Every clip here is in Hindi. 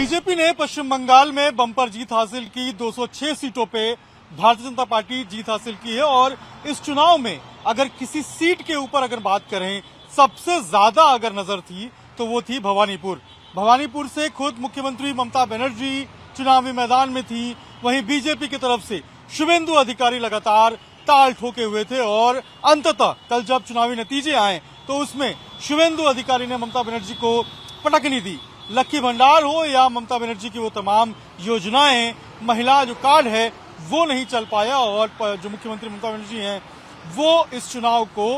बीजेपी ने पश्चिम बंगाल में बम्पर जीत हासिल की। 206 सीटों पे भारतीय जनता पार्टी जीत हासिल की है और इस चुनाव में अगर किसी सीट के ऊपर अगर बात करें, सबसे ज्यादा अगर नजर थी तो वो थी भवानीपुर। भवानीपुर से खुद मुख्यमंत्री ममता बनर्जी चुनावी मैदान में थी। वहीं बीजेपी की तरफ से शुभेंदु अधिकारी लगातार ताल ठोके हुए थे और अंततः कल जब चुनावी नतीजे आए तो उसमें शुभेंदु अधिकारी ने ममता बनर्जी को पटकनी दी। लक्की भंडार हो या ममता बनर्जी की वो तमाम योजनाएं, महिला जो कार्ड है वो नहीं चल पाया और जो मुख्यमंत्री ममता बनर्जी हैं वो इस चुनाव को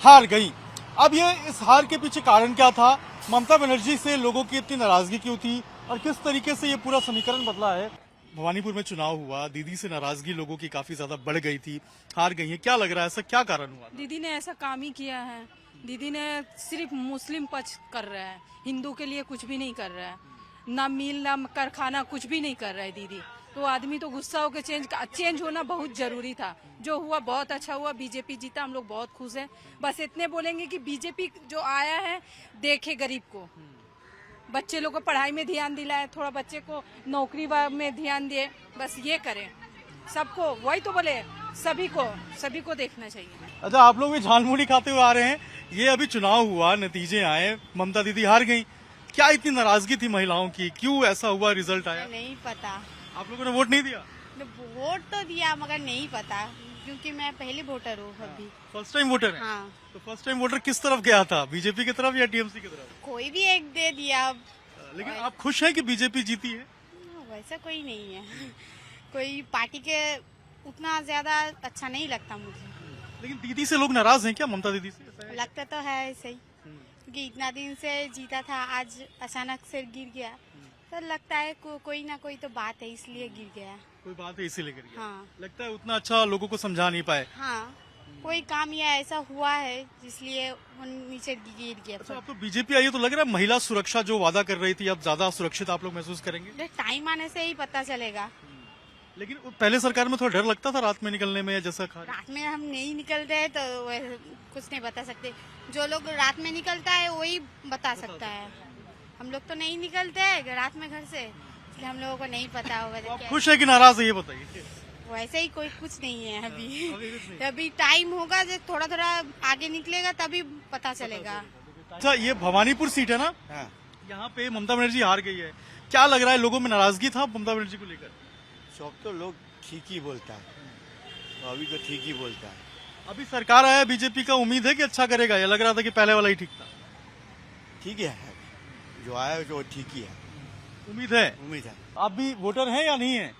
हार गई। अब ये इस हार के पीछे कारण क्या था? ममता बनर्जी से लोगों की इतनी नाराजगी क्यों थी और किस तरीके से ये पूरा समीकरण बदला है? भवानीपुर में चुनाव हुआ, दीदी से नाराजगी लोगों की काफी ज्यादा बढ़ गई थी, हार गई है। क्या लग रहा है, ऐसा क्या कारण हुआ? दीदी ने ऐसा काम ही किया है। दीदी ने सिर्फ मुस्लिम पक्ष कर रहा है, हिंदू के लिए कुछ भी नहीं कर रहा है। ना मिल ना कारखाना कुछ भी नहीं कर रहा है दीदी। तो आदमी तो गुस्सा होकर चेंज होना बहुत जरूरी था। जो हुआ बहुत अच्छा हुआ, बीजेपी जीता, हम लोग बहुत खुश हैं। बस इतने बोलेंगे कि बीजेपी जो आया है देखे गरीब को, बच्चे लोग को पढ़ाई में ध्यान दिलाए, थोड़ा बच्चे को नौकरी में ध्यान दिए, बस ये करें। सबको वही तो बोले, सभी को देखना चाहिए। अच्छा, आप लोग भी झालमुड़ी खाते हुए आ रहे हैं। ये अभी चुनाव हुआ, नतीजे आए, ममता दीदी हार गई। क्या इतनी नाराजगी थी महिलाओं की? क्यों ऐसा हुआ, रिजल्ट आया? नहीं पता। आप लोगों ने वोट नहीं दिया? वोट तो दिया मगर नहीं पता, क्योंकि मैं पहली वोटर हूँ अभी। फर्स्ट टाइम वोटर है? हाँ। तो फर्स्ट टाइम वोटर किस तरफ गया था, बीजेपी की तरफ या टीएमसी की तरफ? कोई भी एक दे दिया। लेकिन आप खुश हैं कि बीजेपी जीती है? वैसा कोई नहीं है। कोई पार्टी के उतना ज्यादा अच्छा नहीं लगता मुझे। लेकिन दीदी से लोग नाराज हैं क्या, ममता दीदी से? लगता तो है ऐसे ही, क्योंकि इतना दिन से जीता था, आज अचानक से गिर गया तो लगता है कोई ना कोई तो बात है, इसलिए गिर गया। कोई बात है इसीलिए गिर गया? हाँ। लगता है उतना अच्छा लोगों को समझा नहीं पाए। हाँ, कोई काम या ऐसा हुआ है जिसलिए वो नीचे गिर गया। अच्छा, अब तो बीजेपी आई है तो लग रहा है महिला सुरक्षा जो वादा कर रही थी अब ज्यादा सुरक्षित आप लोग महसूस करेंगे? टाइम आने से ही पता चलेगा। लेकिन पहले सरकार में थोड़ा डर लगता था रात में निकलने में, या जैसा रात में हम नहीं निकलते हैं तो कुछ नहीं बता सकते। जो लोग रात में निकलता है वही बता सकता है। हम लोग तो नहीं निकलते हैं रात में घर से, इसलिए हम लोगों को नहीं पता होगा। तो आप खुश है कि नाराज है ये बताइए? वैसे ही कोई कुछ नहीं है अभी। अभी टाइम होगा, जब थोड़ा थोड़ा आगे निकलेगा तभी पता चलेगा। अच्छा, ये भवानीपुर सीट है ना? हाँ। यहाँ पे ममता बनर्जी हार गई है। क्या लग रहा है, लोगों में नाराजगी था ममता बनर्जी को लेकर? सब तो लोग ठीक ही बोलता है, तो अभी तो ठीक ही बोलता है। अभी सरकार आया बीजेपी का, उम्मीद है कि अच्छा करेगा? या लग रहा था कि पहले वाला ही ठीक था? ठीक है, जो आया जो ठीक ही है। उम्मीद है? उम्मीद है। आप भी वोटर हैं या नहीं है?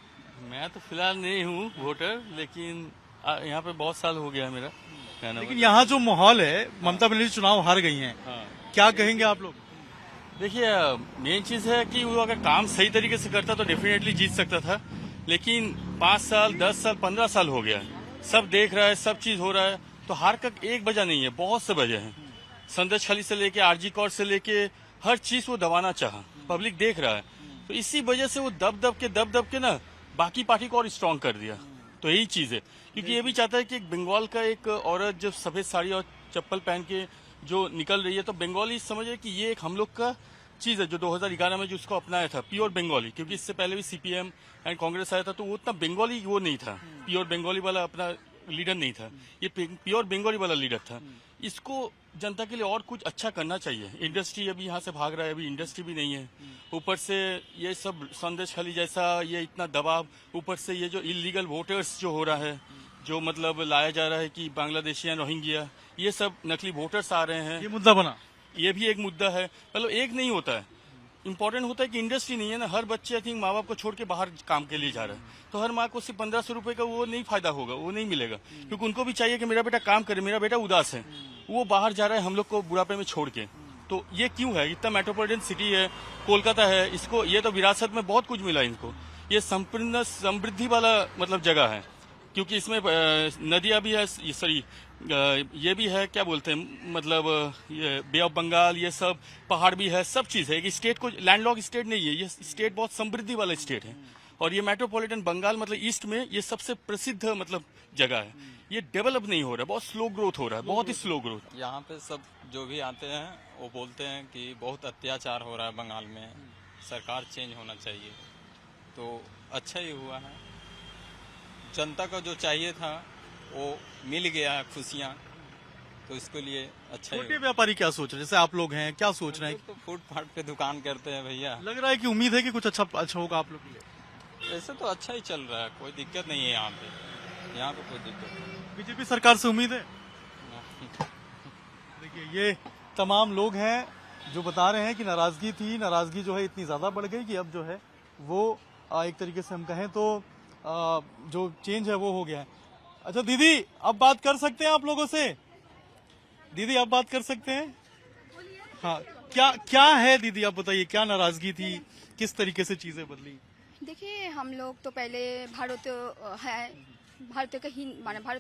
मैं तो फिलहाल नहीं हूँ वोटर, लेकिन यहाँ पे बहुत साल हो गया मेरा कहना। लेकिन यहाँ जो माहौल है, ममता बनर्जी चुनाव हार गई हैं, हाँ। क्या कहेंगे आप लोग? देखिए, मेन चीज है कि वो अगर काम सही तरीके से करता तो डेफिनेटली जीत सकता था। लेकिन 5 साल 10 साल 15 साल हो गया, सब देख रहा है, सब चीज हो रहा है, तो हार का एक वजह नहीं है, बहुत से वजह है। संदेश खाली से लेके आरजी कौर से लेके हर चीज वो दबाना चाहा, पब्लिक देख रहा है, तो इसी वजह से वो दब के ना बाकी पार्टी को और स्ट्रांग कर दिया। तो यही चीज है, क्योंकि ये भी चाहता है कि एक बंगाल का एक औरत जो सफेद साड़ी और चप्पल पहन के जो निकल रही है, तो बंगाली समझ रहे कि ये एक हम लोग का चीज है जो 2011 में जो उसको अपनाया था, प्योर बंगाली। क्योंकि इससे पहले भी सीपीएम एंड कांग्रेस आया था तो वो उतना बंगाली वो नहीं था, प्योर बंगाली वाला अपना लीडर नहीं था, ये प्योर बंगाली वाला लीडर था। इसको जनता के लिए और कुछ अच्छा करना चाहिए। इंडस्ट्री अभी यहाँ से भाग रहा है, अभी इंडस्ट्री भी नहीं है, ऊपर से ये सब संदेश खाली जैसा ये इतना दबाव, ऊपर से ये जो इलीगल वोटर्स जो हो रहा है, जो मतलब लाया जा रहा है कि बांग्लादेशी रोहिंग्या, ये सब नकली वोटर्स आ रहे हैं, ये मुद्दा बना, ये भी एक मुद्दा है। मतलब एक नहीं होता है, इम्पोर्टेंट होता है कि इंडस्ट्री नहीं है ना। हर बच्चे आई थिंक माँ बाप को छोड़ के बाहर काम के लिए जा रहा है, तो हर माँ को सिर्फ 1500 रुपए का वो नहीं फायदा होगा, वो नहीं मिलेगा, क्योंकि उनको भी चाहिए कि मेरा बेटा काम करे, मेरा बेटा उदास है, वो बाहर जा रहा है हम लोग को बुढ़ापे में छोड़ के। तो ये क्यों है? इतना मेट्रोपॉलिटन सिटी है, कोलकाता है, इसको ये तो विरासत में बहुत कुछ मिला इनको, ये संपूर्ण समृद्धि वाला मतलब जगह है, क्योंकि इसमें नदियां भी है, सॉरी ये भी है, क्या बोलते हैं मतलब ये बे ऑफ बंगाल, ये सब पहाड़ भी है, सब चीज है। एक स्टेट को लैंडलॉक स्टेट नहीं है, ये स्टेट बहुत समृद्धि वाला स्टेट है। और ये मेट्रोपॉलिटन बंगाल मतलब ईस्ट में ये सबसे प्रसिद्ध मतलब जगह है। ये डेवलप नहीं हो रहा है, बहुत स्लो ग्रोथ हो रहा है, बहुत ही स्लो ग्रोथ। यहाँ पे सब जो भी आते हैं वो बोलते हैं कि बहुत अत्याचार हो रहा है बंगाल में, सरकार चेंज होना चाहिए, तो अच्छा ही हुआ है। जनता को जो चाहिए था वो मिल गया है, खुशियाँ, तो इसके लिए अच्छा ही छोटे हुआ। व्यापारी क्या सोच रहे हैं, जैसे आप लोग हैं, क्या सोच रहे हैं? तो फुटपाथ पे दुकान करते हैं भैया, लग रहा है कि उम्मीद है कि कुछ अच्छा होगा आप लोग के लिए। वैसे तो अच्छा ही चल रहा है, कोई दिक्कत नहीं है यहाँ पे कोई दिक्कत नहीं। बीजेपी सरकार से उम्मीद है? देखिए, ये तमाम लोग हैं जो बता रहे हैं कि नाराजगी जो है इतनी ज्यादा बढ़ गई कि अब जो है वो एक तरीके से हम कहें तो जो चेंज है वो हो गया है। अच्छा दीदी, अब बात कर सकते हैं आप लोगों से? दीदी, आप बात कर सकते हैं? हाँ, क्या है दीदी, आप बताइए, क्या नाराजगी थी, किस तरीके से चीजें बदली? देखिए, हम लोग तो पहले भारत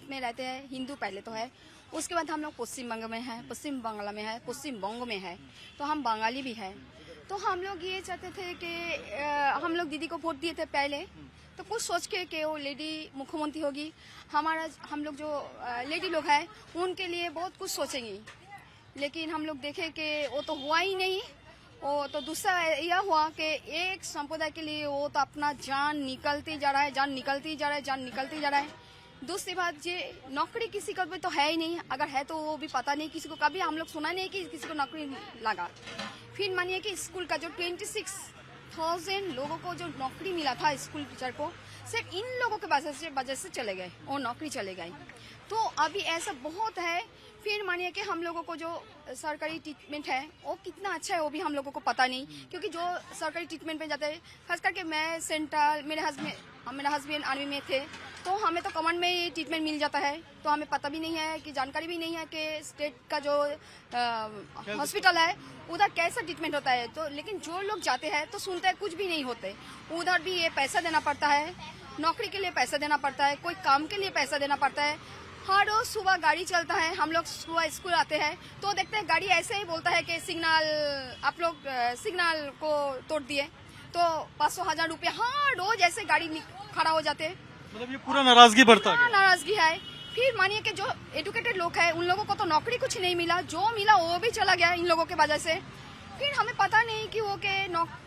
में रहते हैं, हिंदू पहले तो है। उसके बाद हम लोग पश्चिम बंग में है, पश्चिम बंगाल में है, पश्चिम बंग में है, तो हम बंगाली भी है। तो हम लोग ये चाहते थे कि हम लोग दीदी को वोट दिए थे पहले, तो कुछ सोच के कि वो लेडी मुख्यमंत्री होगी, हम लोग जो लेडी लोग हैं उनके लिए बहुत कुछ सोचेंगे। लेकिन हम लोग देखे कि वो तो हुआ ही नहीं। वो तो दूसरा यह हुआ कि एक संप्रदाय के लिए वो तो अपना जान निकलती जा रहा है। दूसरी बात, ये नौकरी किसी को भी तो है ही नहीं, अगर है तो वो भी पता नहीं किसी को, कभी हम लोग सुना नहीं कि किसी को नौकरी लगा। फिर मानिए कि स्कूल का जो 26,000 लोगों को जो नौकरी मिला था स्कूल टीचर को, सिर्फ इन लोगों के वजह से चले गए, वो नौकरी चले गए। तो अभी ऐसा बहुत है। फिर मानिए कि हम लोगों को जो सरकारी ट्रीटमेंट है वो कितना अच्छा है वो भी हम लोगों को पता नहीं, क्योंकि जो सरकारी ट्रीटमेंट पे जाते हैं, खास करके मैं सेंट्रल, मेरा हस्बैंड आर्मी में थे, तो हमें तो कमांड में ये ट्रीटमेंट मिल जाता है, तो हमें पता भी नहीं है कि जानकारी भी नहीं है कि स्टेट का जो हॉस्पिटल है उधर कैसा ट्रीटमेंट होता है। तो लेकिन जो लोग जाते हैं तो सुनते हैं कुछ भी नहीं होते, उधर भी ये पैसा देना पड़ता है, नौकरी के लिए पैसा देना पड़ता है, कोई काम के लिए पैसा देना पड़ता है। हर रोज सुबह गाड़ी चलता है, हम लोग सुबह स्कूल आते हैं तो देखते हैं गाड़ी ऐसे ही बोलता है कि आप लोग सिग्नल को तोड़ दिए, तो 500,000 रुपये हर रोज ऐसे गाड़ी खड़ा हो जाते हैं। मतलब ये पूरा नाराजगी बढ़ता है? नाराजगी है। फिर मानिए कि जो एजुकेटेड लोग हैं उन लोगों को तो नौकरी कुछ नहीं मिला, जो मिला वो भी चला गया इन लोगों के वजह से। फिर हमें पता नहीं कि वो के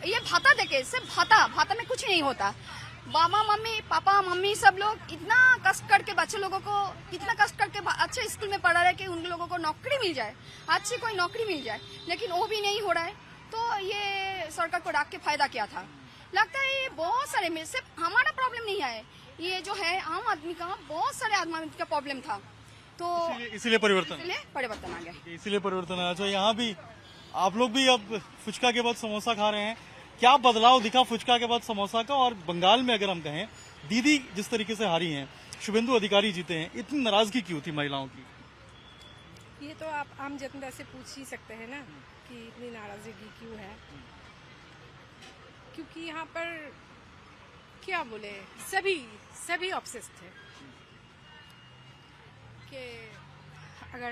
ये भाता देके, सिर्फ भाता में कुछ नहीं होता। पापा मम्मी सब लोग इतना कष्ट करके बच्चे लोगों को इतना कष्ट करके अच्छे स्कूल में पढ़ा रहे कि उन लोगों को नौकरी मिल जाए, अच्छी कोई नौकरी मिल जाए, लेकिन वो भी नहीं हो रहा है। तो ये सरकार को डाक के फायदा क्या था? लगता है ये बहुत सारे में, सिर्फ हमारा प्रॉब्लम नहीं है, ये जो है आम आदमी का, बहुत सारे आदमी का प्रॉब्लम था। तो इसीलिए परिवर्तन आ गया। इसीलिए परिवर्तन आया। अच्छा, यहाँ भी आप लोग भी अब फुचका के बाद समोसा खा रहे हैं, क्या बदलाव दिखा फुचका के बाद समोसा का? और बंगाल में अगर हम कहें, दीदी जिस तरीके से हारी हैं, शुभेंदु अधिकारी जीते हैं, इतनी नाराजगी क्यों थी महिलाओं की? ये तो आप आम जनता से पूछ ही सकते हैं ना कि इतनी नाराजगी क्यों है। क्योंकि यहाँ पर क्या बोले, सभी ऑब्सेस थे कि अगर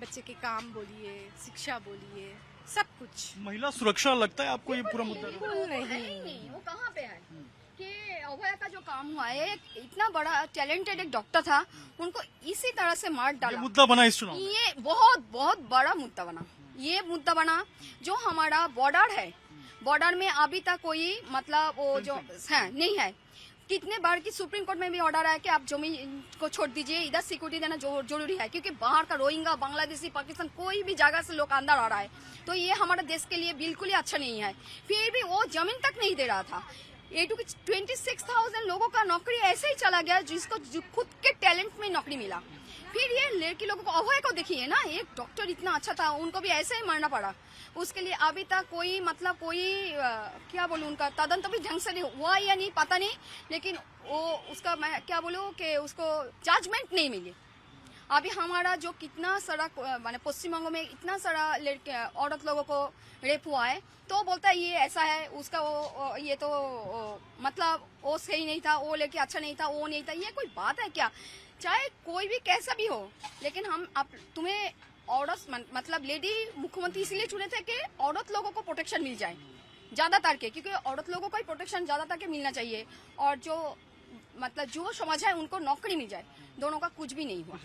बच्चे के काम बोलिए, शिक्षा बोलिए, सब कुछ। महिला सुरक्षा लगता है आपको ये पूरा मुद्दा? नहीं, वो कहाँ पे है कि अभय का जो काम हुआ है, इतना बड़ा टैलेंटेड एक डॉक्टर था, उनको इसी तरह से मार डाला। ये मुद्दा बना इस चुनाव? ये बहुत बड़ा मुद्दा बना। ये मुद्दा बना जो हमारा बॉर्डर में अभी तक कोई मतलब वो जो है नहीं है। कितने बार की सुप्रीम कोर्ट में भी ऑर्डर है कि आप जमीन को छोड़ दीजिए, इधर सिक्योरिटी देना जरूरी है, क्योंकि बाहर का रोहिंग्या, बांग्लादेशी, पाकिस्तान कोई भी जगह से लोग अंदर आ रहा है, तो ये हमारे देश के लिए बिल्कुल ही अच्छा नहीं है। फिर भी वो जमीन तक नहीं दे रहा था। 26,000 लोगों का नौकरी ऐसे ही चला गया जिसको खुद के टैलेंट में नौकरी मिला। फिर ये लड़की लोगों को, अभय को देखिए ना, एक डॉक्टर इतना अच्छा था, उनको भी ऐसे ही मरना पड़ा। उसके लिए अभी तक कोई क्या बोलूं, उनका तदंत भी ढंग से हुआ या नहीं पता नहीं, लेकिन वो उसका मैं क्या बोलूं कि उसको जजमेंट नहीं मिली। अभी हमारा जो कितना सारा माने पश्चिम बंगाल में इतना सारा औरत लोगों को रेप हुआ है, तो बोलता है ये ऐसा है, उसका ये तो मतलब वो सही नहीं था, वो लेके अच्छा नहीं था, वो नहीं था। ये कोई बात है क्या? चाहे कोई भी कैसा भी हो, लेकिन हम तुम्हें औरत मतलब लेडी मुख्यमंत्री इसलिए चुने थे कि औरत लोगों को प्रोटेक्शन मिल जाए ज्यादातर के, क्योंकि औरत लोगों को ही प्रोटेक्शन ज्यादातर के मिलना चाहिए, और जो समाज है उनको नौकरी मिल जाए। दोनों का कुछ भी नहीं हुआ।